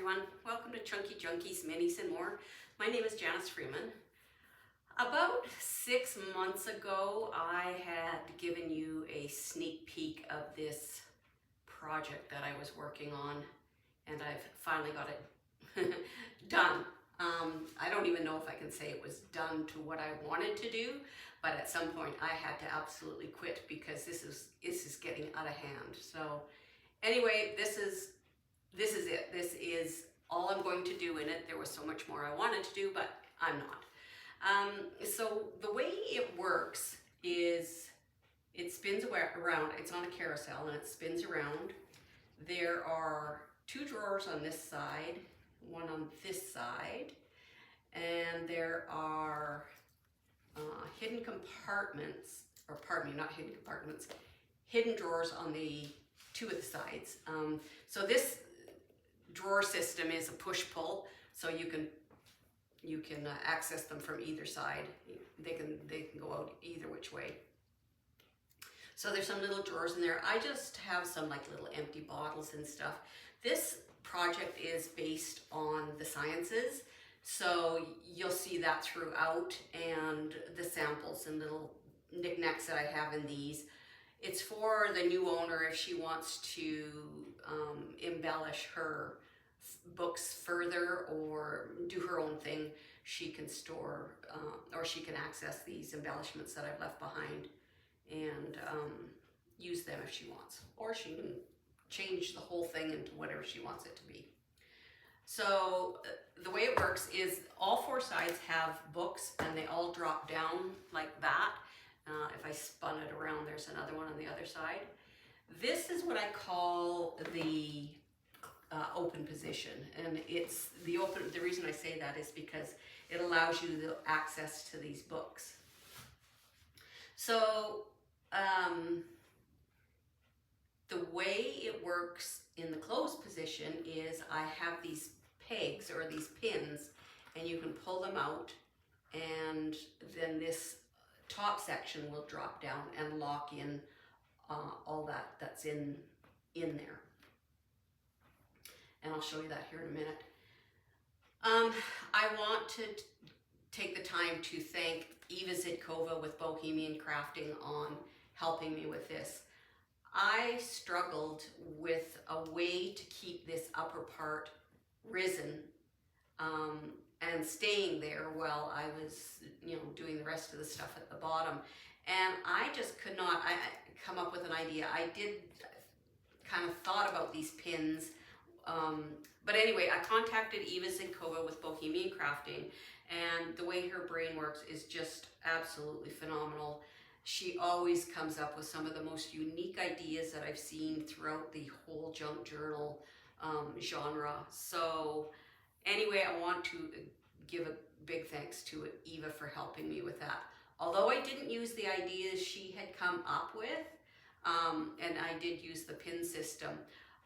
everyone. Welcome to Chunky Junkies, Minis, and More. My name is Janice Freeman. About 6 months ago, I had given you a sneak peek of this project that I was working on, and I've finally got it done. I don't even know if I can say it was done to what I wanted to do, but at some point I had to absolutely quit because this is getting out of hand. So anyway, this is it. This is all I'm going to do in it. There was so much more I wanted to do, but I'm not. So the way it works is it spins around. It's on a carousel and it spins around. There are 2 drawers on this side, 1 on this side, and there are hidden compartments, or pardon me, not hidden compartments, hidden drawers on the 2 of the sides. So this drawer system is a push-pull, so you can access them from either side. They can go out either which way. So there's some little drawers in there. I just have some like little empty bottles and stuff. This project is based on the sciences, so you'll see that throughout, and the samples and little knickknacks that I have in these. It's for the new owner if she wants to embellish her books further or do her own thing. She can store or she can access these embellishments that I've left behind and use them if she wants, or she can change the whole thing into whatever she wants it to be. So the way it works is all 4 sides have books and they all drop down like that. If I spun it around, there's another one on the other side. This is what I call the open position, and it's the open. The reason I say that is because it allows you the access to these books. So the way it works in the closed position is I have these pegs or these pins, and you can pull them out, and then this top section will drop down and lock in all that's in there. And I'll show you that here in a minute. I want to take the time to thank Eva Zidkova with Bohemian Crafting on helping me with this. I struggled with a way to keep this upper part risen and staying there while I was, doing the rest of the stuff at the bottom. And I just could not come up with an idea. I did kind of thought about these pins, but anyway, I contacted Eva Zinkova with Bohemian Crafting, and the way her brain works is just absolutely phenomenal. She always comes up with some of the most unique ideas that I've seen throughout the whole junk journal genre. So anyway, I want to give a big thanks to Eva for helping me with that. Although I didn't use the ideas she had come up with, and I did use the pin system,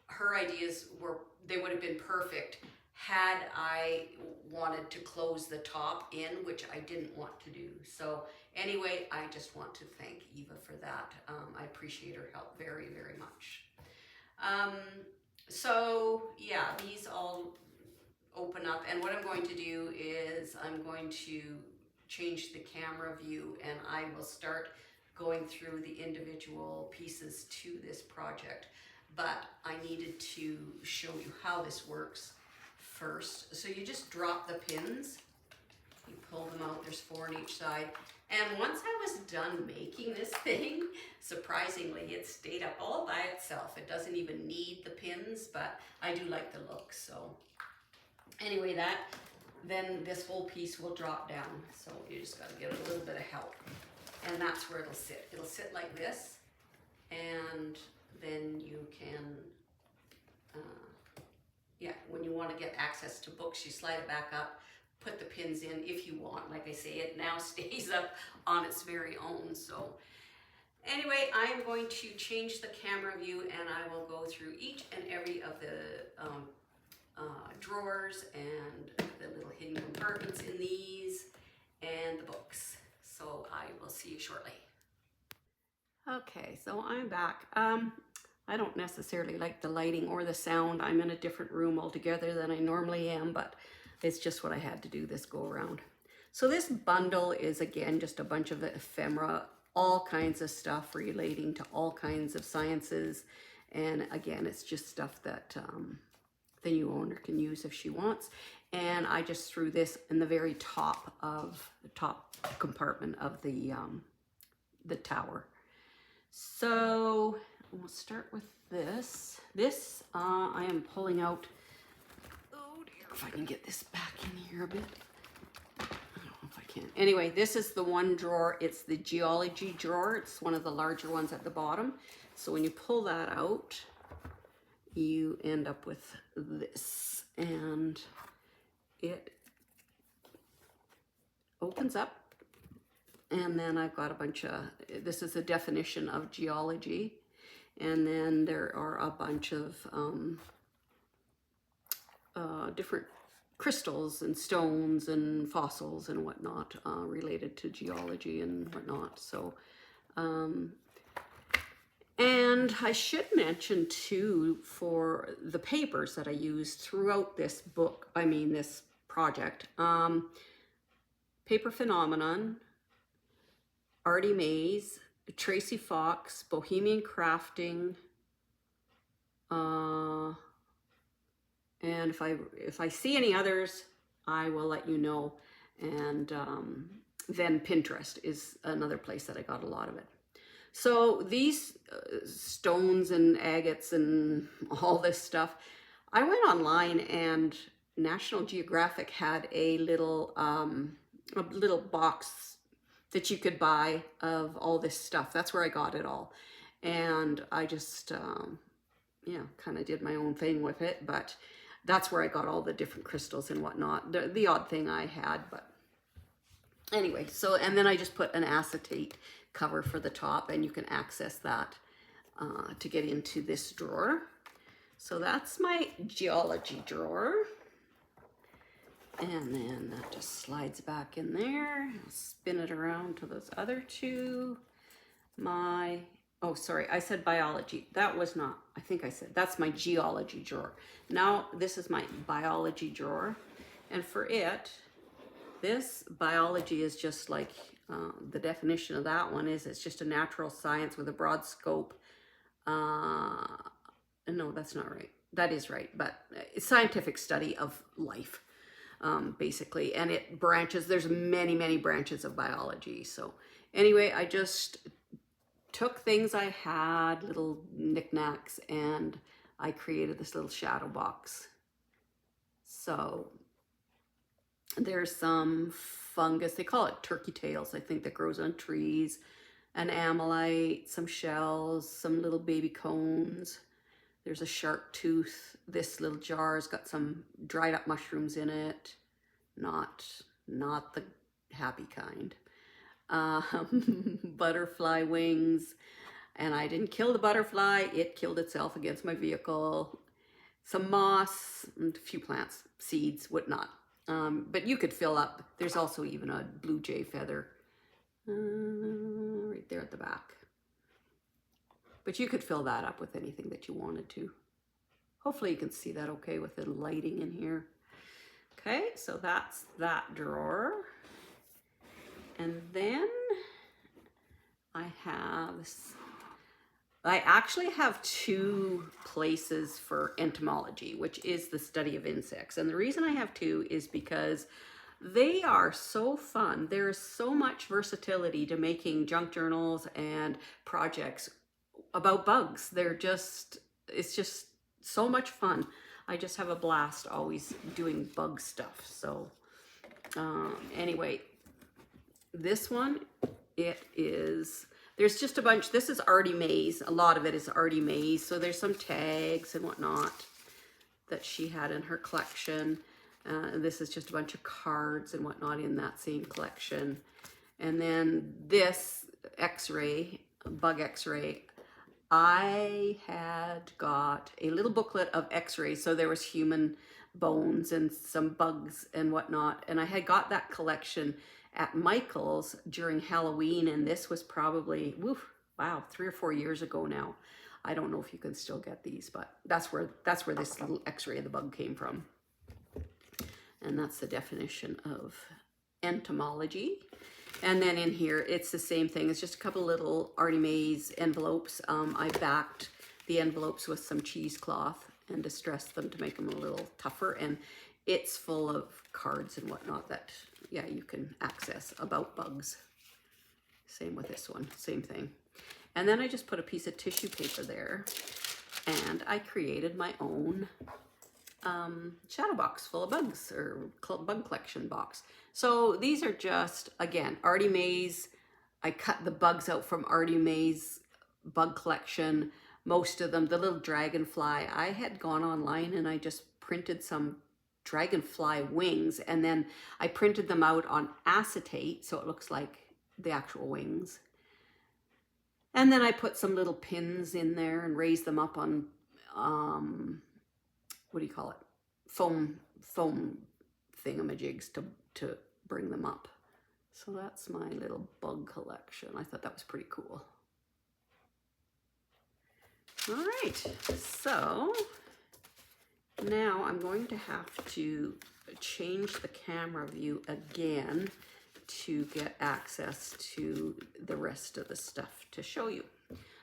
her ideas would have been perfect had I wanted to close the top in, which I didn't want to do. So anyway, I just want to thank Eva for that. I appreciate her help very, very much. So yeah, these all open up, and what I'm going to do is I'm going to change the camera view, and I will start going through the individual pieces to this project. But I needed to show you how this works first. So you just drop the pins, you pull them out, there's 4 on each side. And once I was done making this thing, surprisingly, it stayed up all by itself. It doesn't even need the pins, but I do like the look. So anyway, then this whole piece will drop down. So you just got to give it a little bit of help. And that's where it'll sit. It'll sit like this, and then you can, when you want to get access to books, you slide it back up, put the pins in if you want. Like I say, it now stays up on its very own. So anyway, I'm going to change the camera view, and I will go through each and every of the drawers and the little hidden compartments in these and the books. So I will see you shortly. Okay, so I'm back. I don't necessarily like the lighting or the sound. I'm in a different room altogether than I normally am, but it's just what I had to do this go around. So this bundle is, again, just a bunch of ephemera, all kinds of stuff relating to all kinds of sciences. And again, it's just stuff that the new owner can use if she wants. And I just threw this in the very top compartment of the tower. So we'll start with this. This I am pulling out. Oh dear, if I can get this back in here a bit. I don't know if I can. Anyway, this is the one drawer. It's the Geology drawer. It's one of the larger ones at the bottom. So when you pull that out, you end up with this, and it opens up. And then I've got a bunch of, this is a definition of geology. And then there are a bunch of different crystals and stones and fossils and whatnot related to geology and whatnot. So, and I should mention too, for the papers that I used throughout this book, this project, Paper Phenomenon, Artie Mays, Tracy Fox, Bohemian Crafting, and if I see any others, I will let you know. And then Pinterest is another place that I got a lot of it. So these stones and agates and all this stuff, I went online and National Geographic had a little box that you could buy of all this stuff. That's where I got it all. And I just, kind of did my own thing with it, but that's where I got all the different crystals and whatnot. The odd thing I had, but anyway, so, and then I just put an acetate cover for the top, and you can access that to get into this drawer. So that's my Geology drawer. And then that just slides back in there. I'll spin it around to those other two. Oh, sorry, I said biology. That was not, I think I said, that's my Geology drawer. Now, this is my biology drawer. And for it, this biology is just like the definition of that one is, it's just a natural science with a broad scope. No, that's not right. That is right, but it's scientific study of life. Basically, and it branches, there's many branches of biology. So anyway, I just took things I had, little knickknacks, and I created this little shadow box. So there's some fungus, they call it turkey tails, I think, that grows on trees, an amylite, some shells, some little baby cones. There's a shark tooth. This little jar's got some dried up mushrooms in it. Not the happy kind. Butterfly wings. And I didn't kill the butterfly. It killed itself against my vehicle. Some moss, and a few plants, seeds, whatnot. But you could fill up. There's also even a blue jay feather right there at the back. But you could fill that up with anything that you wanted to. Hopefully you can see that okay with the lighting in here. Okay, so that's that drawer. And then I actually have two places for entomology, which is the study of insects. And the reason I have two is because they are so fun. There's so much versatility to making junk journals and projects about bugs. It's just so much fun. I just have a blast always doing bug stuff. So anyway, this one, there's just a bunch. This is Artie Mays. A lot of it is Artie Mays. So there's some tags and whatnot that she had in her collection. This is just a bunch of cards and whatnot in that same collection. And then this X-ray, bug X-ray, I had got a little booklet of X-rays. So there was human bones and some bugs and whatnot. And I had got that collection at Michael's during Halloween. And this was probably, 3 or 4 years ago now. I don't know if you can still get these, but that's where this little x-ray of the bug came from. And that's the definition of entomology. And then in here, it's the same thing. It's just a couple little Artie Mays envelopes. I backed the envelopes with some cheesecloth and distressed them to make them a little tougher. And it's full of cards and whatnot that, yeah, you can access about bugs. Same with this one, same thing. And then I just put a piece of tissue paper there, and I created my own shadow box full of bugs, or bug collection box. So these are just, again, Artie Mays. I cut the bugs out from Artie Mays' bug collection. Most of them, the little dragonfly, I had gone online and I just printed some dragonfly wings, and then I printed them out on acetate so it looks like the actual wings. And then I put some little pins in there and raised them up on what do you call it? Foam thingamajigs to bring them up. So that's my little bug collection. I thought that was pretty cool. All right, so now I'm going to have to change the camera view again to get access to the rest of the stuff to show you.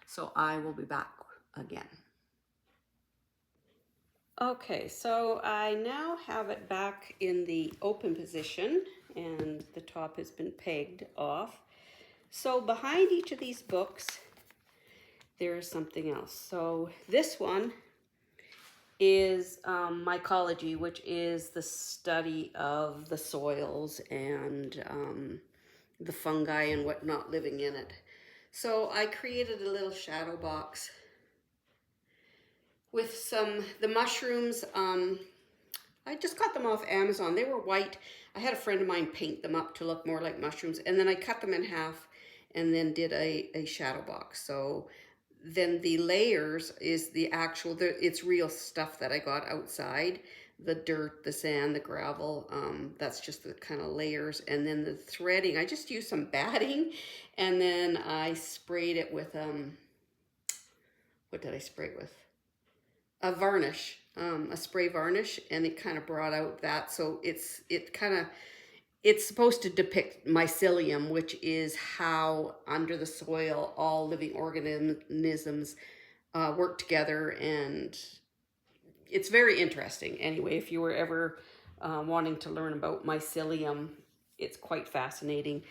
So I will be back again. Okay, so I now have it back in the open position and the top has been pegged off. So behind each of these books, there's something else. So this one is Myology, which is the study of the soils and the fungi and whatnot living in it. So I created a little shadow box with the mushrooms. I just got them off Amazon. They were white. I had a friend of mine paint them up to look more like mushrooms, and then I cut them in half and then did a shadow box. So then the layers is the actual, it's real stuff that I got outside. The dirt, the sand, the gravel, that's just the kind of layers. And then the threading, I just used some batting, and then I sprayed it with, what did I spray it with? A varnish, a spray varnish, and it kind of brought out that. So it's supposed to depict mycelium, which is how under the soil all living organisms work together, and it's very interesting. Anyway, if you were ever wanting to learn about mycelium, it's quite fascinating.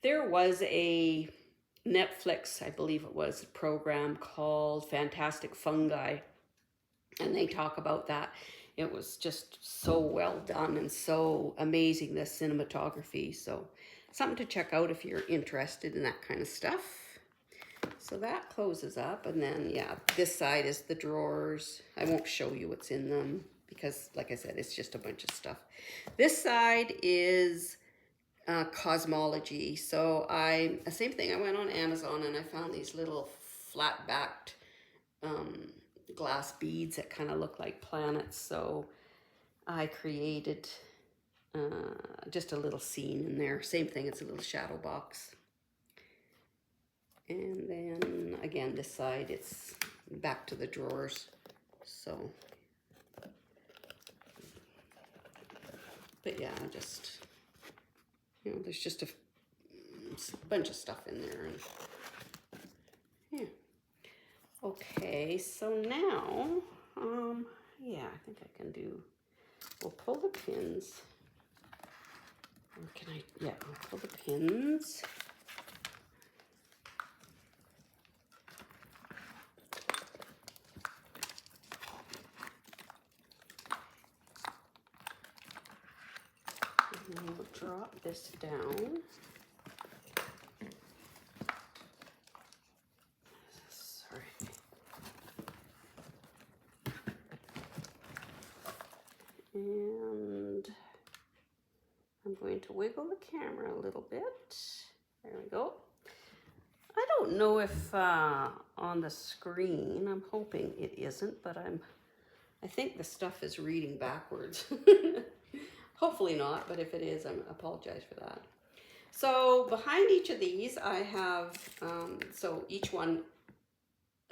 There was a Netflix, I believe it was, program called Fantastic Fungi, and they talk about that. It was just so well done and so amazing, the cinematography. So something to check out if you're interested in that kind of stuff. So that closes up, and then yeah, this side is the drawers. I won't show you what's in them because, like I said, it's just a bunch of stuff. This side is cosmology. So same thing, I went on Amazon and I found these little flat-backed glass beads that kind of look like planets. So I created just a little scene in there. Same thing, it's a little shadow box. And then again, this side, it's back to the drawers. So, but yeah, just, you know, there's just a bunch of stuff in there. And yeah. Okay, so now, yeah, I think I can do, we'll pull the pins. Or can I, yeah, I'll pull the pins. And then we'll drop this down. And I'm going to wiggle the camera a little bit. There we go. I don't know if on the screen, I'm hoping it isn't, but I think the stuff is reading backwards. Hopefully not, but if it is, I apologize for that. So behind each of these, I have, so each one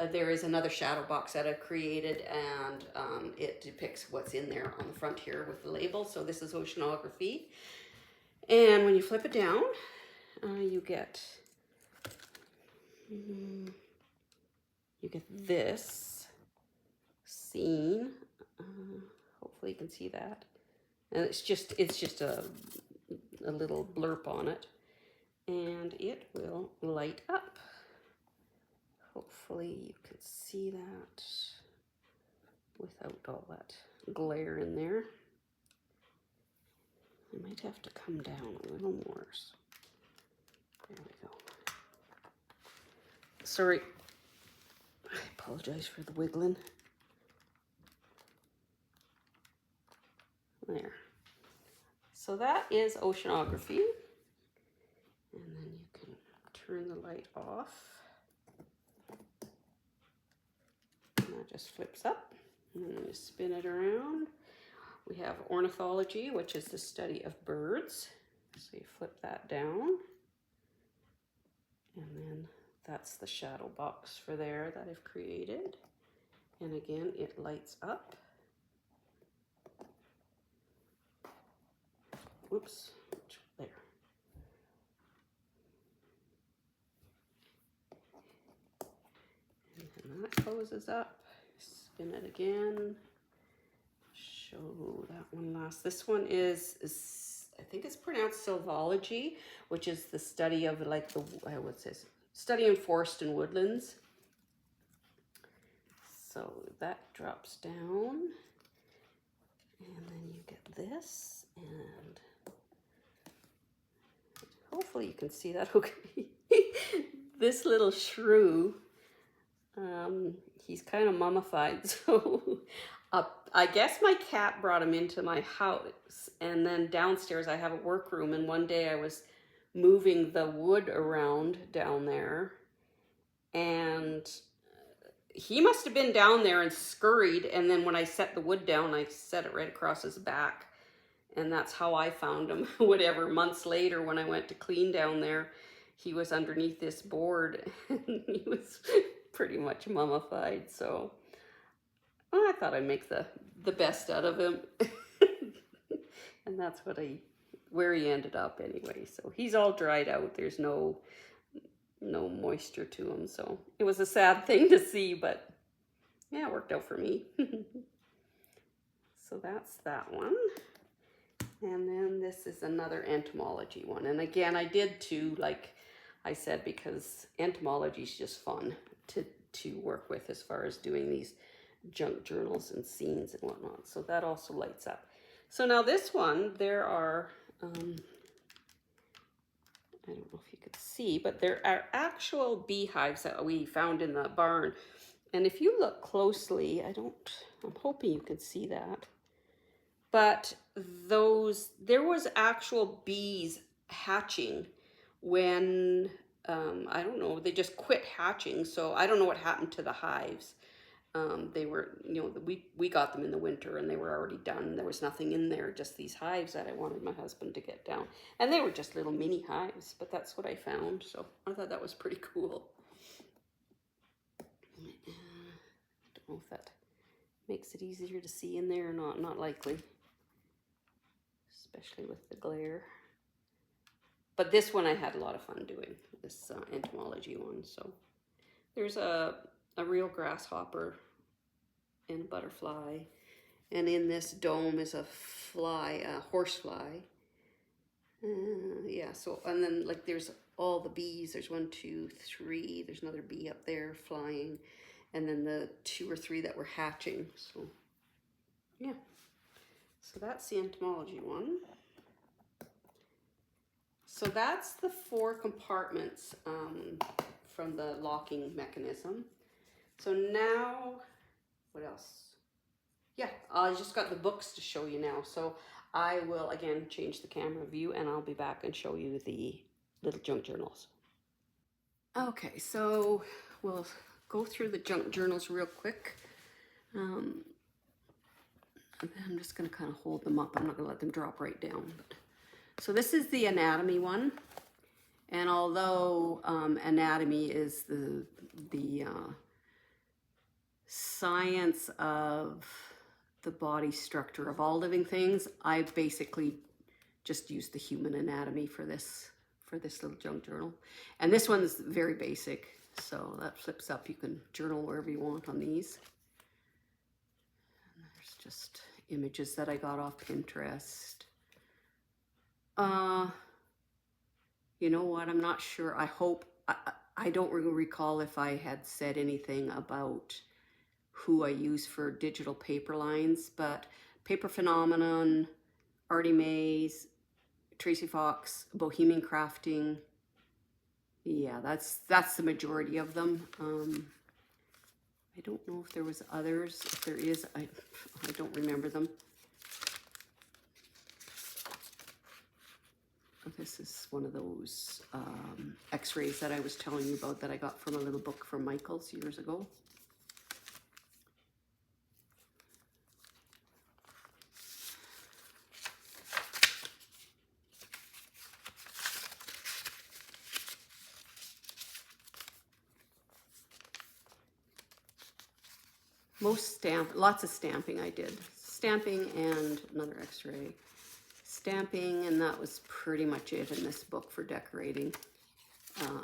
there is another shadow box that I've created, and it depicts what's in there on the front here with the label. So this is oceanography. And when you flip it down, you get this scene. Hopefully you can see that. And it's just a little blurb on it, and it will light up. Hopefully you can see that without all that glare in there. I might have to come down a little more. There we go. Sorry, I apologize for the wiggling. There. So that is oceanography. And then you can turn the light off. And that just flips up. And then you spin it around. We have ornithology, which is the study of birds. So you flip that down. And then that's the shadow box for there that I've created. And again, it lights up. Whoops, there. And that closes up. Spin it again. Show that one last. This one is I think it's pronounced zoology, which is the study of like the, what's this? Study in forest and woodlands. So that drops down. And then you get this, and hopefully you can see that okay. This little shrew, he's kind of mummified, so I guess my cat brought him into my house, and then downstairs I have a workroom, and one day I was moving the wood around down there, and he must have been down there and scurried, and then when I set the wood down, I set it right across his back, and that's how I found him. Whatever, months later when I went to clean down there, he was underneath this board, and he was pretty much mummified, so well, I thought I'd make the best out of him. And that's where he ended up anyway. So he's all dried out. There's no moisture to him. So it was a sad thing to see, but yeah, it worked out for me. So that's that one. And then this is another entomology one. And again, I did two, like I said, because entomology is just fun to work with as far as doing these junk journals and scenes and whatnot. So that also lights up. So now this one, there are, I don't know if you could see, but there are actual beehives that we found in the barn. And if you look closely, I'm hoping you can see that. But there was actual bees hatching when, I don't know, they just quit hatching. So I don't know what happened to the hives. They were, we got them in the winter and they were already done. There was nothing in there, just these hives that I wanted my husband to get down. And they were just little mini hives, but that's what I found. So I thought that was pretty cool. I don't know if that makes it easier to see in there or not. Not likely, especially with the glare. But this one I had a lot of fun doing, this entomology one. So there's a real grasshopper and a butterfly, and in this dome is a fly, a horsefly. Yeah, so, and then like there's all the bees. There's 1, 2, 3. There's another bee up there flying, and then the 2 or 3 that were hatching. So yeah, so that's the entomology one. So that's the 4 compartments from the locking mechanism. So now, what else? Yeah, I just got the books to show you now. So I will, again, change the camera view, and I'll be back and show you the little junk journals. Okay, so we'll go through the junk journals real quick. I'm just going to kind of hold them up. I'm not going to let them drop right down. So this is the anatomy one. And although anatomy is the science of the body structure of all living things, I basically just used the human anatomy for this little junk journal. And this one's very basic, so that flips up. You can journal wherever you want on these. And there's just images that I got off Pinterest. You know what? I'm not sure. I hope, I don't recall if I had said anything about who I use for digital paper lines, but Paper Phenomenon, Artie Mays, Tracy Fox, Bohemian Crafting. Yeah, that's the majority of them. I don't know if there was others. If there is, I don't remember them. This is one of those x-rays that I was telling you about that I got from a little book from Michael's years ago. Lots of stamping I did. Stamping and another x-ray. Stamping, and that was pretty much it in this book for decorating,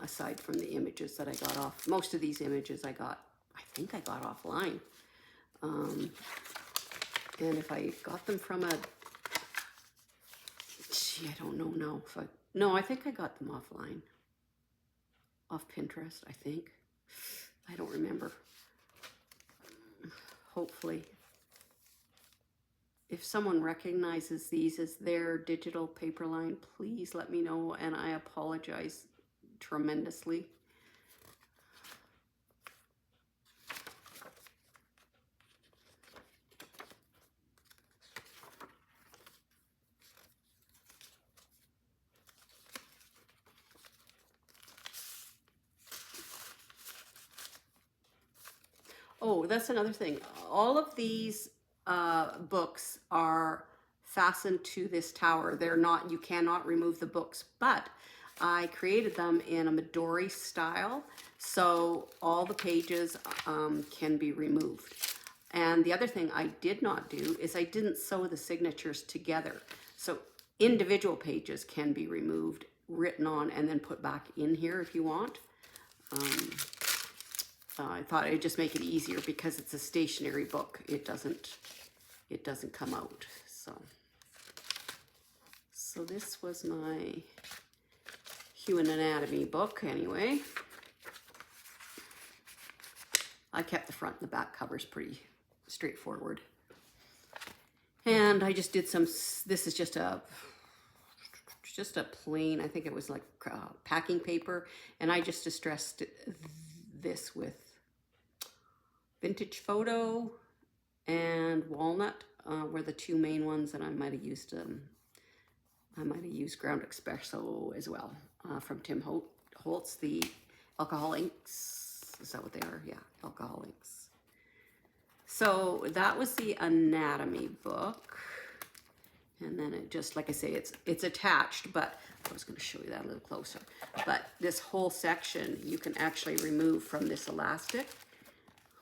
aside from the images that I got off. Most of these images I think I got offline. And if I got them from I don't know now. No, I think I got them offline. Off Pinterest, I think. I don't remember. Hopefully. If someone recognizes these as their digital paper line, please let me know, and I apologize tremendously. Oh, that's another thing. All of these books are fastened to this tower. They're not, you cannot remove the books, but I created them in a Midori style, so all the pages can be removed. And the other thing I did not do is I didn't sew the signatures together. So individual pages can be removed, written on, and then put back in here if you want. I thought I'd just make it easier because it's a stationary book. It doesn't come out. So this was my human anatomy book anyway. I kept the front and the back covers pretty straightforward. And I just did some, this is just a plain, I think it was like packing paper, and I just distressed this with Vintage Photo and Walnut were the two main ones, and I might have used Ground Espresso as well from Tim Holtz, the alcohol inks. Is that what they are? Yeah, alcohol inks. So that was the anatomy book, and then it just, like I say, it's attached, but I was going to show you that a little closer. But this whole section you can actually remove from this elastic.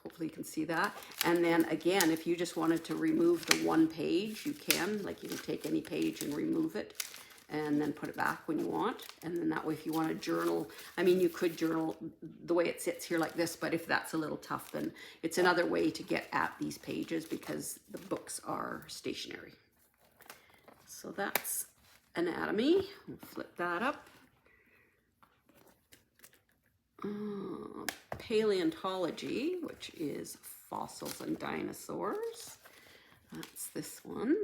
Hopefully you can see that. And then again, if you just wanted to remove the one page, you can. Like, you can take any page and remove it and then put it back when you want. And then that way, if you want to journal, I mean, you could journal the way it sits here like this, but if that's a little tough, then it's another way to get at these pages because the books are stationary. So that's anatomy. We'll flip that up. Paleontology, which is fossils and dinosaurs. That's this one.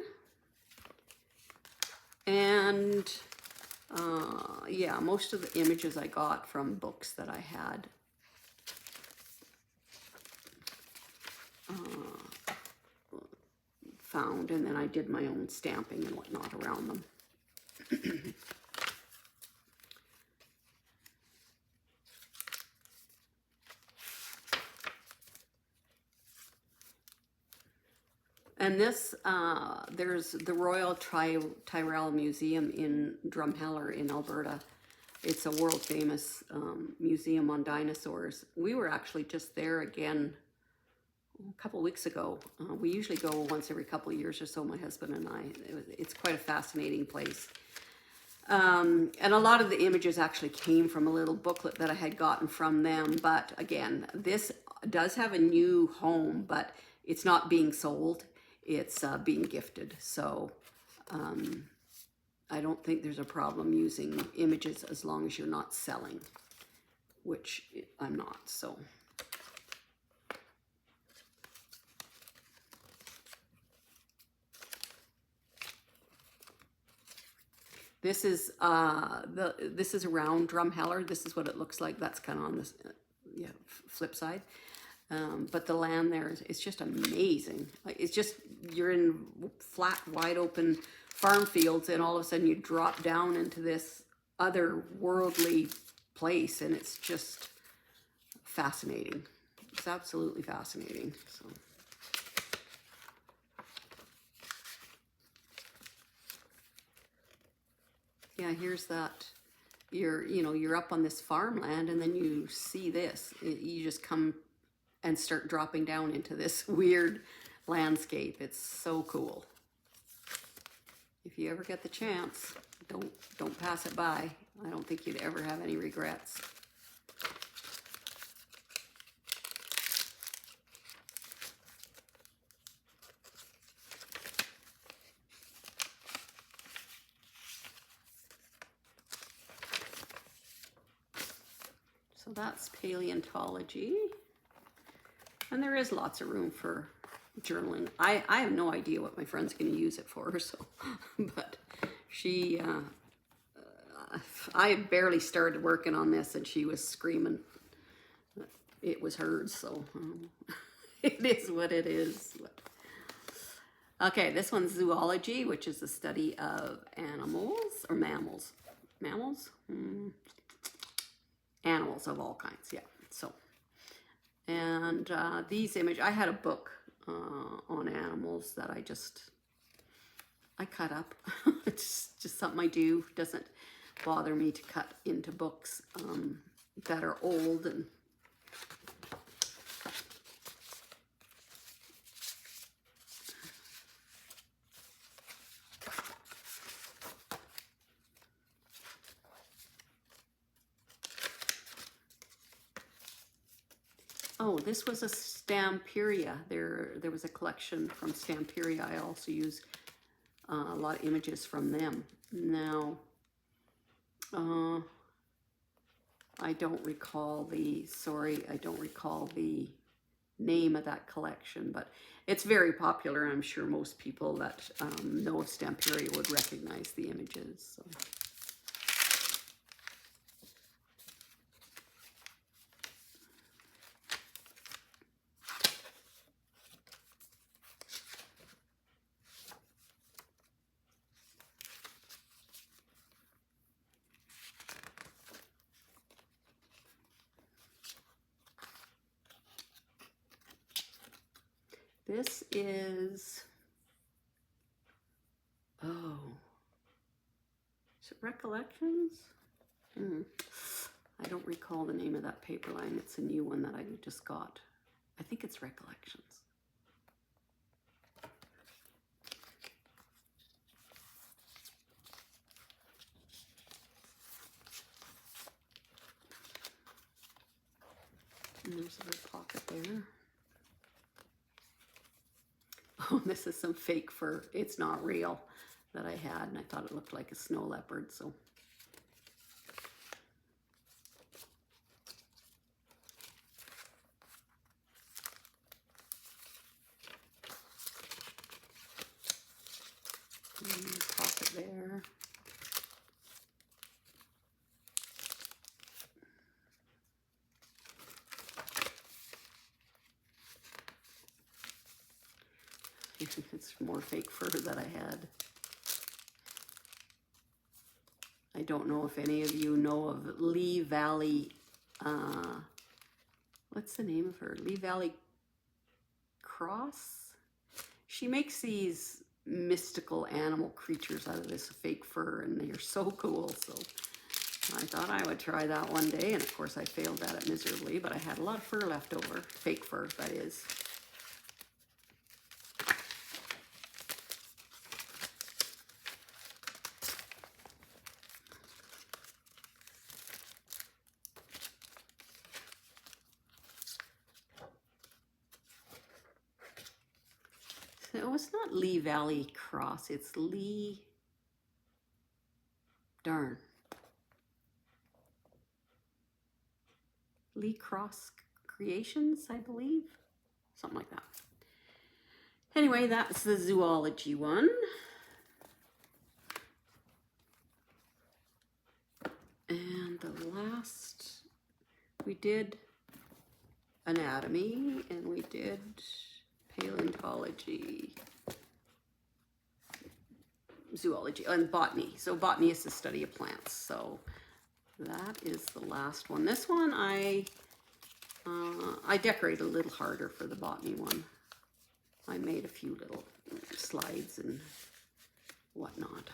And yeah, most of the images I got from books that I had. Found, and then I did my own stamping and whatnot around them. And this, there's the Royal Tyrrell Museum in Drumheller in Alberta. It's a world famous museum on dinosaurs. We were actually just there again, a couple weeks ago. We usually go once every couple of years or so, my husband and I. It's quite a fascinating place. And a lot of the images actually came from a little booklet that I had gotten from them. But again, this does have a new home, but it's not being sold. It's being gifted. So I don't think there's a problem using images as long as you're not selling, which I'm not, so. This is this is a round drumheller. This is what it looks like. That's kind of on this flip side. But the land there is just amazing. Like, it's just, you're in flat, wide open farm fields, and all of a sudden you drop down into this otherworldly place, and it's just fascinating. It's absolutely fascinating. So. Yeah, here's that. You're up on this farmland, and then you see this. You just come and start dropping down into this weird landscape. It's so cool. If you ever get the chance, don't pass it by. I don't think you'd ever have any regrets. So that's paleontology. And there is lots of room for journaling. I have no idea what my friend's going to use it for, so, but she, I barely started working on this and she was screaming. It was hers, so it is what it is. Okay, this one's zoology, which is the study of animals or mammals. Mammals? Animals of all kinds, yeah. So, and these images, I had a book on animals that I cut up. It's just something I do. It doesn't bother me to cut into books that are old. And oh, this was a Stamperia. There was a collection from Stamperia. I also use a lot of images from them. Now, I don't recall the name of that collection, but it's very popular. I'm sure most people that know of Stamperia would recognize the images. So. This is, is it Recollections? I don't recall the name of that paper line. It's a new one that I just got. I think it's Recollections. And there's a little pocket there. Oh, this is some fake fur. It's not real that I had, and I thought it looked like a snow leopard, so. And pocket there. It's more fake fur that I had. I don't know if any of you know of Lee Valley, what's the name of her? Lee Valley Cross? She makes these mystical animal creatures out of this fake fur, and they're so cool. So I thought I would try that one day, and of course I failed at it miserably, but I had a lot of fur left over. Fake fur, that is. Oh, it's not Lee Valley Cross, it's Lee, darn. Lee Cross Creations, I believe. Something like that. Anyway, that's the zoology one. And the last, we did anatomy and we did paleontology, zoology, and botany. So botany is the study of plants. So that is the last one. This one I decorated a little harder for the botany one. I made a few little slides and whatnot.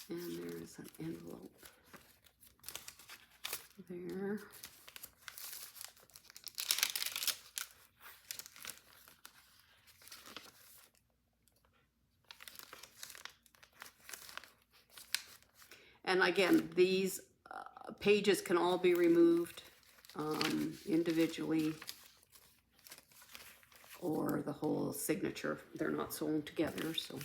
And there's an envelope there. And again, these pages can all be removed individually, or the whole signature. They're not sewn together, so.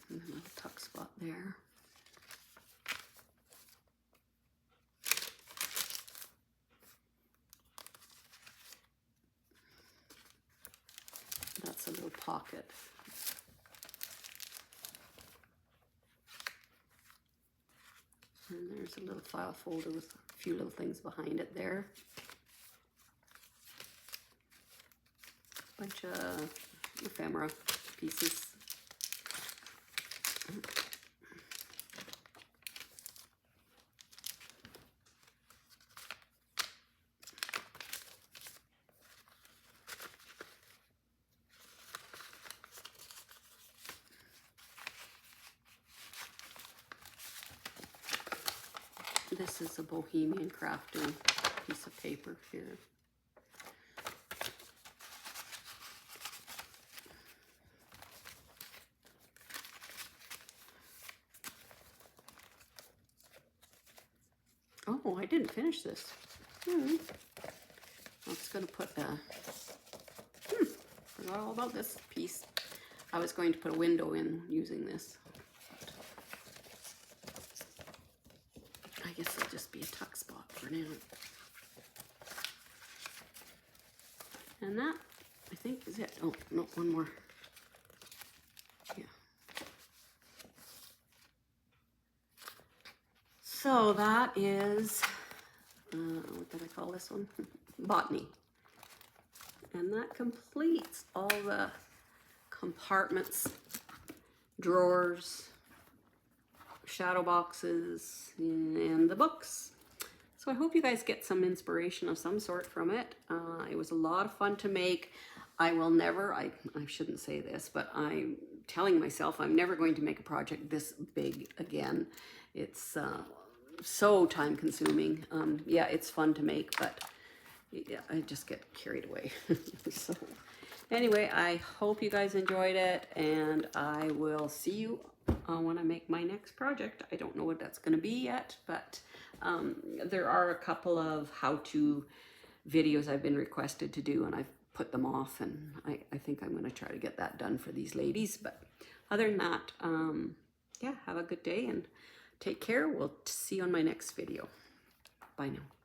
And a little tuck spot there. That's a little pocket. And there's a little file folder with a few little things behind it there. Bunch of ephemera pieces. This is a Bohemian crafting piece of paper here. Oh, I didn't finish this. I was going to put forgot all about this piece. I was going to put a window in using this. I guess it'll just be a tuck spot for now. And that, I think, is it. Oh, no, one more. Yeah. So that is, what did I call this one? Botany. And that completes all the compartments, drawers, shadow boxes, and the books. So I hope you guys get some inspiration of some sort from it. It was a lot of fun to make. I will never, I shouldn't say this, but I'm telling myself I'm never going to make a project this big again. It's so time consuming. Yeah, it's fun to make, but yeah, I just get carried away. So anyway, I hope you guys enjoyed it, and I will see you when I make my next project. I don't know what that's going to be yet, but there are a couple of how-to videos I've been requested to do, and I've put them off, and I think I'm going to try to get that done for these ladies. But other than that, yeah, have a good day and take care. We'll see you on my next video. Bye now.